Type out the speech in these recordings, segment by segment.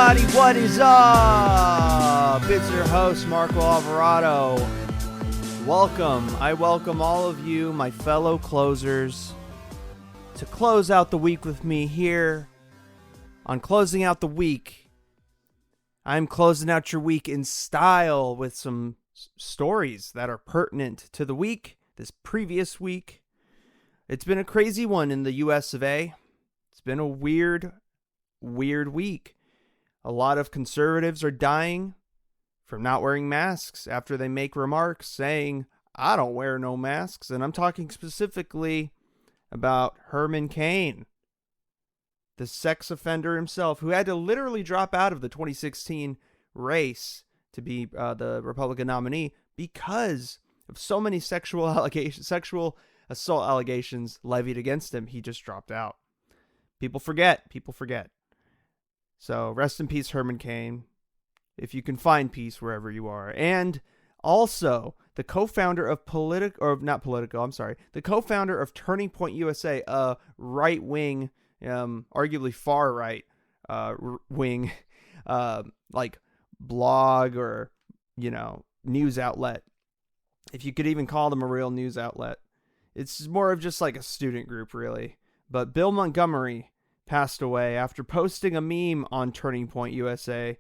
everybody, what is up? It's your host, Marco Alvarado. I welcome all of you, my fellow closers, to close out the week with me here on Closing Out the Week. I'm closing out your week in style with some stories that are pertinent to the week, this previous week. It's been a crazy one in the US of A. It's been a weird week. A lot of conservatives are dying from not wearing masks after they make remarks saying, I don't wear no masks. And I'm talking specifically about Herman Cain, the sex offender himself, who had to literally drop out of the 2016 race to be the Republican nominee because of so many sexual assault allegations levied against him. He just dropped out. People forget. So rest in peace, Herman Cain, if you can find peace wherever you are. And also the co-founder of the co-founder of Turning Point USA, a right-wing, arguably far-right wing, like blog or, news outlet. If you could even call them a real news outlet. It's more of just like a student group, really. But Bill Montgomery passed away after posting a meme on Turning Point USA,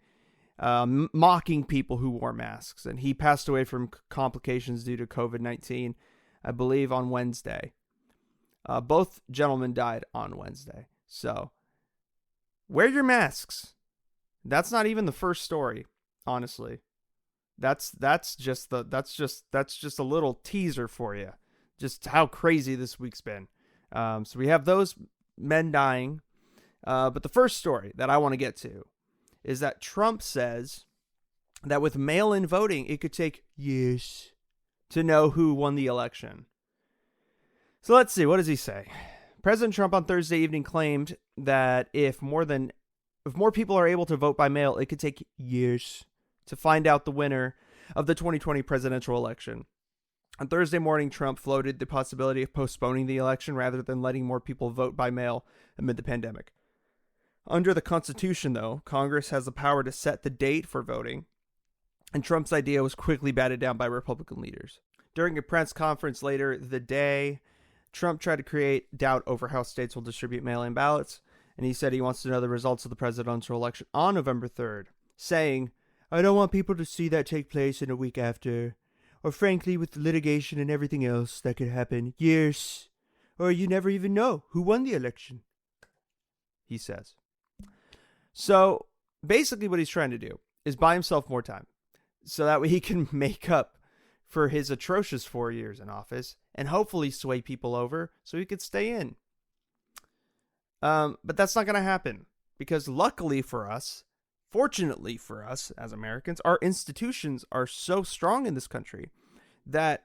mocking people who wore masks. And he passed away from complications due to COVID-19, I believe, on Wednesday. Both gentlemen died on Wednesday. So wear your masks. That's not even the first story, honestly. That's just a little teaser for you. Just how crazy this week's been. So we have those men dying. But the first story that I want to get to is that Trump says that with mail-in voting, it could take years to know who won the election. So let's see. What does he say? President Trump on Thursday evening claimed that if more people are able to vote by mail, it could take years to find out the winner of the 2020 presidential election. On Thursday morning, Trump floated the possibility of postponing the election rather than letting more people vote by mail amid the pandemic. Under the Constitution, though, Congress has the power to set the date for voting, and Trump's idea was quickly batted down by Republican leaders. During a press conference later the day, Trump tried to create doubt over how states will distribute mail-in ballots, and he said he wants to know the results of the presidential election on November 3rd, saying, I don't want people to see that take place in a week after, or frankly, with litigation and everything else that could happen, years, or you never even know who won the election, he says. So basically what he's trying to do is buy himself more time so that way he can make up for his atrocious 4 years in office and hopefully sway people over so he could stay in. But that's not going to happen because luckily for us, fortunately for us as Americans, our institutions are so strong in this country that,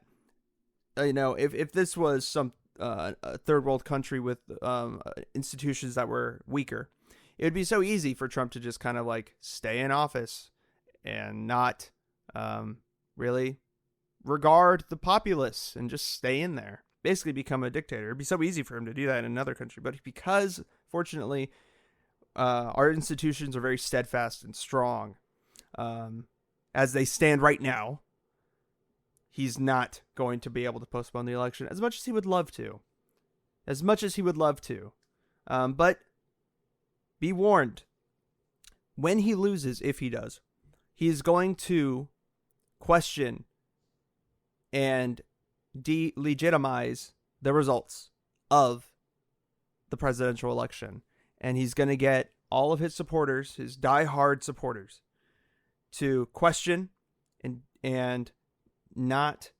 if this was some a third world country with institutions that were weaker, it would be so easy for Trump to just kind of like stay in office and not really regard the populace and just stay in there, basically become a dictator. It'd be so easy for him to do that in another country. But because, fortunately, our institutions are very steadfast and strong as they stand right now, he's not going to be able to postpone the election as much as he would love to. But be warned, when he loses, if he does, he is going to question and delegitimize the results of the presidential election. And he's going to get all of his supporters, his diehard supporters, to question and not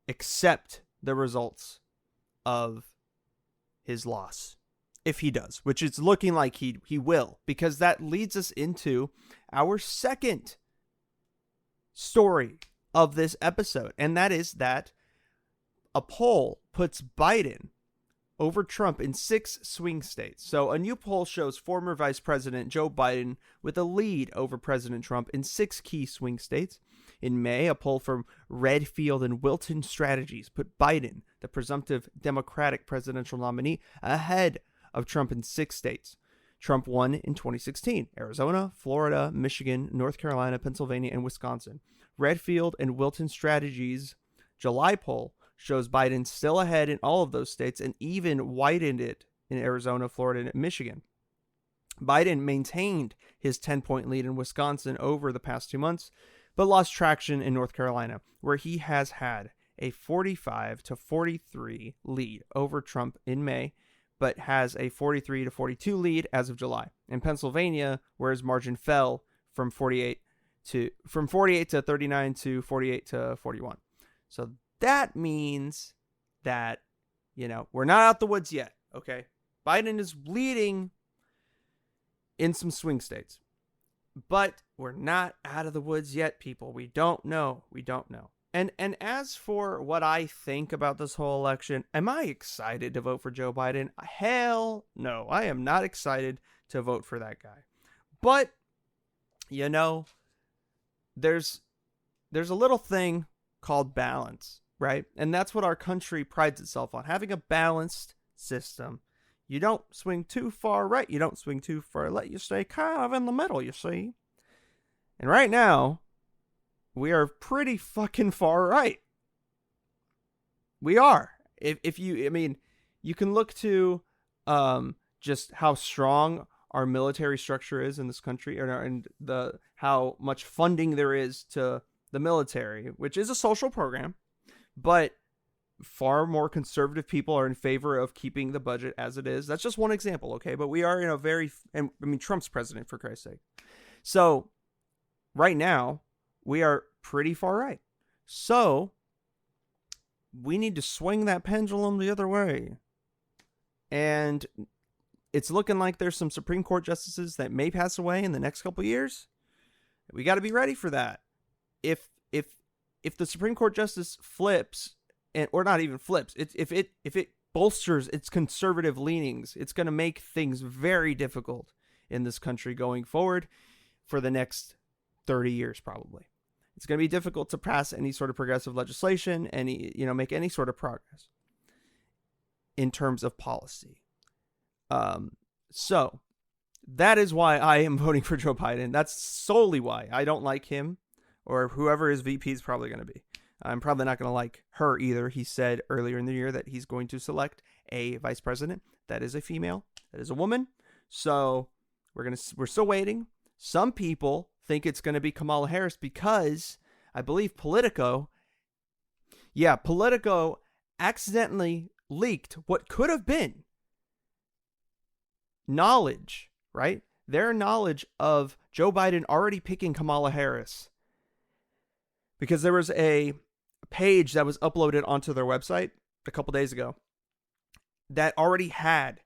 accept the results of his loss. If he does, which it's looking like he will, because that leads us into our second story of this episode. And that is that a poll puts Biden over Trump in 6 swing states. So a new poll shows former Vice President Joe Biden with a lead over President Trump in 6 key swing states. In May, a poll from Redfield and Wilton Strategies put Biden, the presumptive Democratic presidential nominee, ahead of Trump in 6 states. Trump won in 2016. Arizona, Florida, Michigan, North Carolina, Pennsylvania, and Wisconsin. Redfield and Wilton Strategies' July poll shows Biden still ahead in all of those states and even widened it in Arizona, Florida, and Michigan. Biden maintained his 10-point lead in Wisconsin over the past 2 months, but lost traction in North Carolina, where he has had a 45-43 lead over Trump in May, but has a 43-42 lead as of July. In Pennsylvania, where his margin fell from 48 to 39 to 48 to 41. So that means that, we're not out the woods yet, okay? Biden is leading in some swing states, but we're not out of the woods yet, people. We don't know. And as for what I think about this whole election, am I excited to vote for Joe Biden? Hell no. I am not excited to vote for that guy. But, there's a little thing called balance, right? And that's what our country prides itself on, having a balanced system. You don't swing too far right. You don't swing too far left. You stay kind of in the middle, you see. And right now, we are pretty fucking far right. We are. You can look to just how strong our military structure is in this country, and how much funding there is to the military, which is a social program, but far more conservative people are in favor of keeping the budget as it is. That's just one example, okay? But we are in Trump's president, for Christ's sake. So right now, we are pretty far right. So we need to swing that pendulum the other way. And it's looking like there's some Supreme Court justices that may pass away in the next couple of years. We got to be ready for that. If the Supreme Court justice flips, or not even flips, if it bolsters its conservative leanings, it's going to make things very difficult in this country going forward for the next 30 years, probably. It's going to be difficult to pass any sort of progressive legislation, make any sort of progress in terms of policy. So that is why I am voting for Joe Biden. That's solely why. I don't like him, or whoever his VP is probably going to be. I'm probably not going to like her either. He said earlier in the year that he's going to select a vice president that is a female, that is a woman. So we're still waiting. Some people think it's going to be Kamala Harris because I believe Politico accidentally leaked what could have been knowledge, right? Their knowledge of Joe Biden already picking Kamala Harris, because there was a page that was uploaded onto their website a couple days ago that already had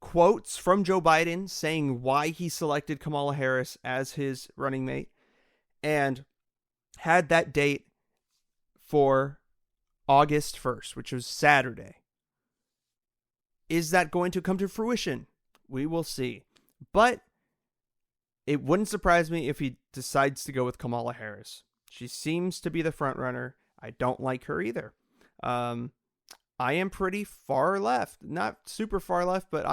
quotes from Joe Biden saying why he selected Kamala Harris as his running mate, and had that date for August 1st, which was Saturday. Is that going to come to fruition? We will see. But it wouldn't surprise me if he decides to go with Kamala Harris. She seems to be the front runner. I don't like her either. I am pretty far left, not super far left, but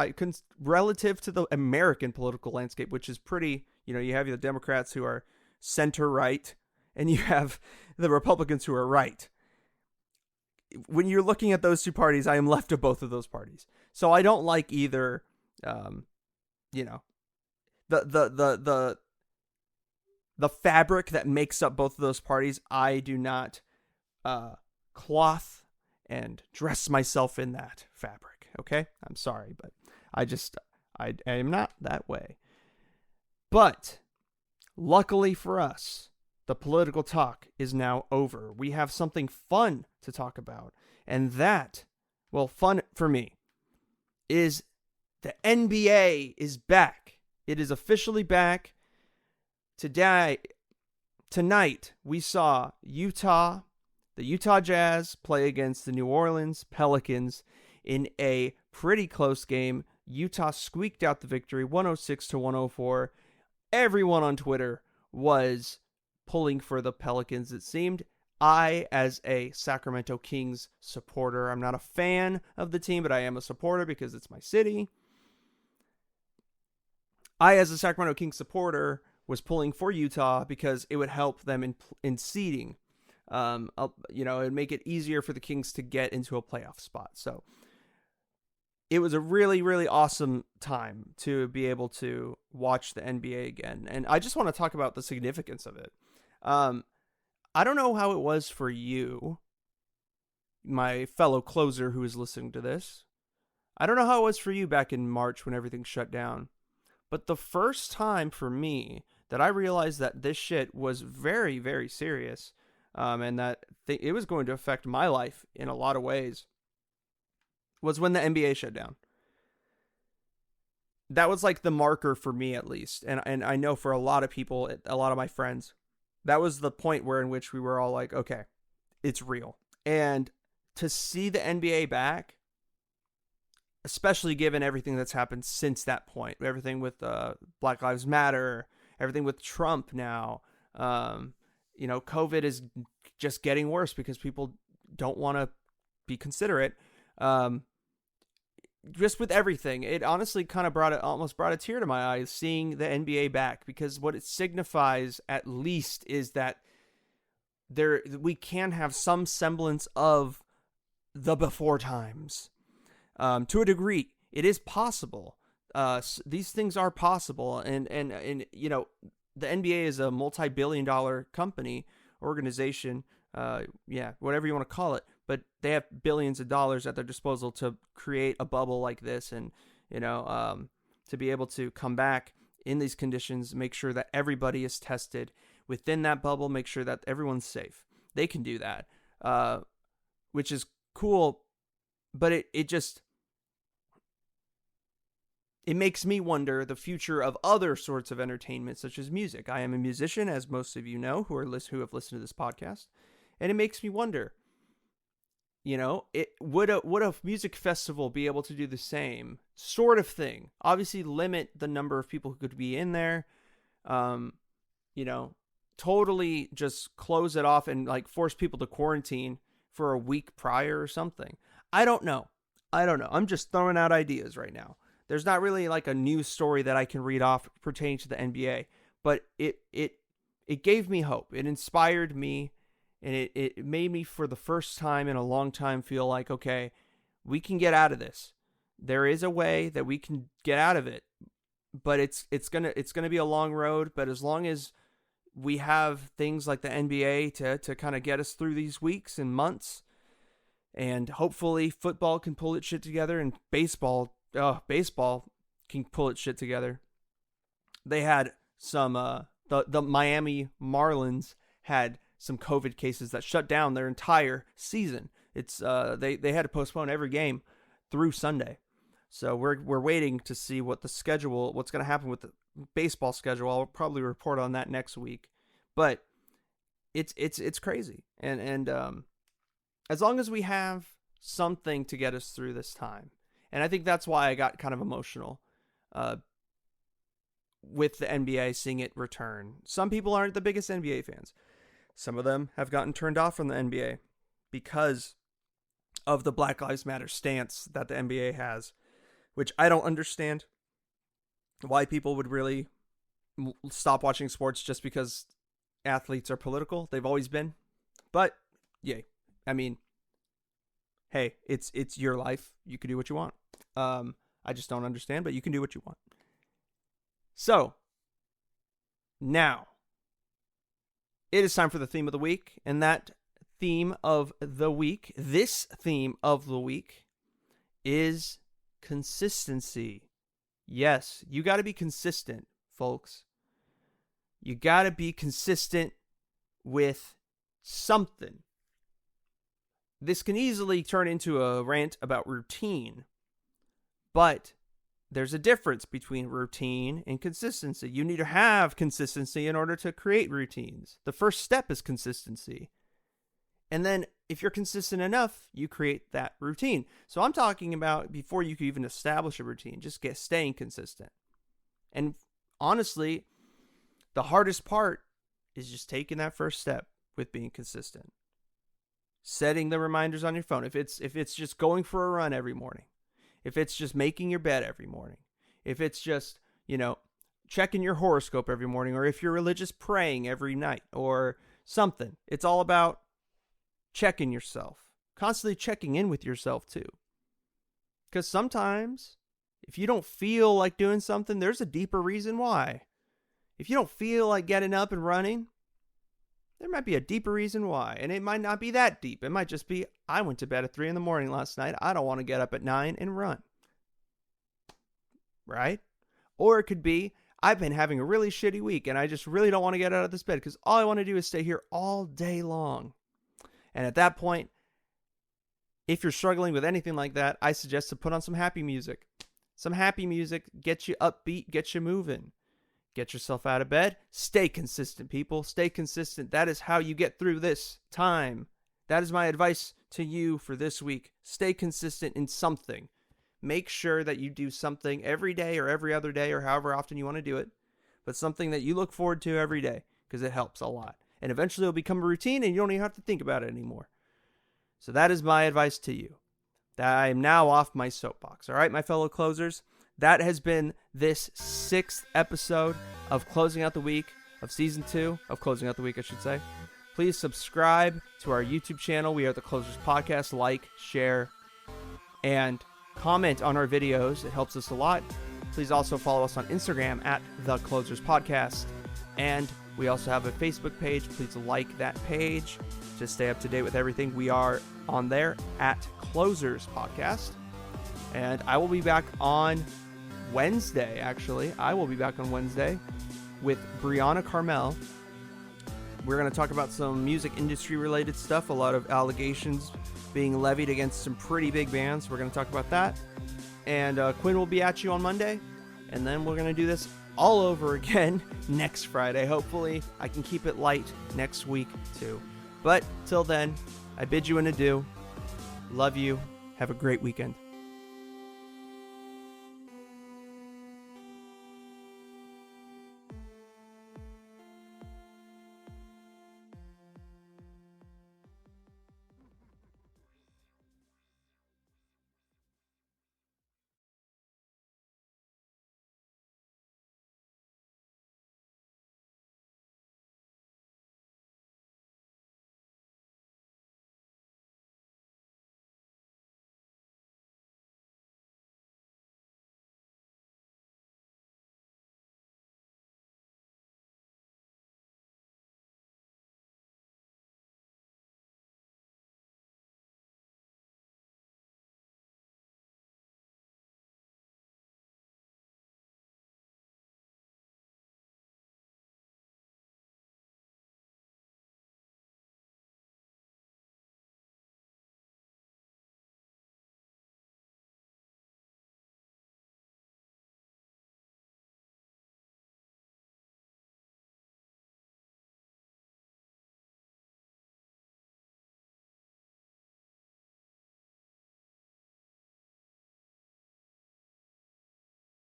relative to the American political landscape, which is pretty, you have the Democrats who are center right, and you have the Republicans who are right. When you're looking at those two parties, I am left of both of those parties. So I don't like either, the fabric that makes up both of those parties. I do not cloth and dress myself in that fabric. Okay? I'm sorry, but I am not that way. But luckily for us, the political talk is now over. We have something fun to talk about. And that, fun for me, is the NBA is back. It is officially back. Tonight, we saw the Utah Jazz play against the New Orleans Pelicans in a pretty close game. Utah squeaked out the victory, 106-104. Everyone on Twitter was pulling for the Pelicans, it seemed. I, as a Sacramento Kings supporter, I'm not a fan of the team, but I am a supporter because it's my city. I, as a Sacramento Kings supporter, was pulling for Utah because it would help them in seeding. It'd make it easier for the Kings to get into a playoff spot. So it was a really, really awesome time to be able to watch the NBA again. And I just want to talk about the significance of it. I don't know how it was for you, my fellow closer who is listening to this. I don't know how it was for you back in March when everything shut down. But the first time for me that I realized that this shit was very, very serious, and that it was going to affect my life in a lot of ways, was when the NBA shut down. That was like the marker for me, at least. And I know for a lot of people, a lot of my friends, that was the point where in which we were all like, okay, it's real. And to see the NBA back, especially given everything that's happened since that point, everything with Black Lives Matter, everything with Trump now, COVID is just getting worse because people don't want to be considerate. Just with everything, it honestly kind of almost brought a tear to my eyes seeing the NBA back, because what it signifies at least is that we can have some semblance of the before times. To a degree, it is possible. These things are possible, and the NBA is a multi-billion-dollar organization, whatever you want to call it. But they have billions of dollars at their disposal to create a bubble like this, and to be able to come back in these conditions, make sure that everybody is tested within that bubble, make sure that everyone's safe. They can do that, which is cool. But it makes me wonder the future of other sorts of entertainment, such as music. I am a musician, as most of you know who have listened to this podcast, and it makes me wonder. Would a music festival be able to do the same sort of thing? Obviously, limit the number of people who could be in there. Totally just close it off and like force people to quarantine for a week prior or something. I don't know. I'm just throwing out ideas right now. There's not really like a news story that I can read off pertaining to the NBA, but it gave me hope. It inspired me. And it made me, for the first time in a long time, feel like, okay, we can get out of this. There is a way that we can get out of it, but it's gonna be a long road. But as long as we have things like the NBA to kind of get us through these weeks and months, and hopefully football can pull its shit together, and baseball can pull its shit together. They had some the Miami Marlins had some COVID cases that shut down their entire season. It's they had to postpone every game through Sunday. So we're waiting to see what's going to happen with the baseball schedule. I'll probably report on that next week. But it's crazy. And as long as we have something to get us through this time. And I think that's why I got kind of emotional with the NBA, seeing it return. Some people aren't the biggest NBA fans. Some of them have gotten turned off from the NBA because of the Black Lives Matter stance that the NBA has, which I don't understand why people would really stop watching sports just because athletes are political. They've always been. But, yay. I mean, hey, it's your life. You can do what you want. I just don't understand, but you can do what you want. So, now, it is time for the theme of the week, and this theme of the week, is consistency. Yes, you got to be consistent, folks. You got to be consistent with something. This can easily turn into a rant about routine, but there's a difference between routine and consistency. You need to have consistency in order to create routines. The first step is consistency. And then if you're consistent enough, you create that routine. So I'm talking about before you can even establish a routine, just staying consistent. And honestly, the hardest part is just taking that first step with being consistent. Setting the reminders on your phone. If it's just going for a run every morning. If it's just making your bed every morning, if it's just, checking your horoscope every morning, or if you're religious, praying every night, or something. It's all about checking yourself, constantly checking in with yourself too. Because sometimes, if you don't feel like doing something, there's a deeper reason why. If you don't feel like getting up and running, there might be a deeper reason why. And it might not be that deep. It might just be, I went to bed at 3 a.m. last night. I don't want to get up at 9 and run. Right? Or it could be, I've been having a really shitty week and I just really don't want to get out of this bed because all I want to do is stay here all day long. And at that point, if you're struggling with anything like that, I suggest to put on some happy music. Some happy music gets you upbeat, gets you moving. Get yourself out of bed. Stay consistent, people. Stay consistent. That is how you get through this time. That is my advice to you for this week. Stay consistent in something. Make sure that you do something every day or every other day or however often you want to do it, but something that you look forward to every day because it helps a lot. And eventually it'll become a routine and you don't even have to think about it anymore. So that is my advice to you. I am now off my soapbox. All right, my fellow closers, that has been this 6th episode of Closing Out the Week, of Season 2 of Closing Out the Week, I should say. Please subscribe to our YouTube channel. We are the Closers Podcast. Like, share, and comment on our videos. It helps us a lot. Please also follow us on Instagram at The Closers Podcast. And we also have a Facebook page. Please like that page to stay up to date with everything. We are on there at Closers Podcast. And I will be back on Wednesday, actually. I will be back on Wednesday with Brianna Carmel. We're going to talk about some music industry related stuff. A lot of allegations being levied against some pretty big bands. We're going to talk about that. And Quinn will be at you on Monday. And then we're going to do this all over again next Friday. Hopefully I can keep it light next week too. But till then, I bid you an adieu. Love you. Have a great weekend.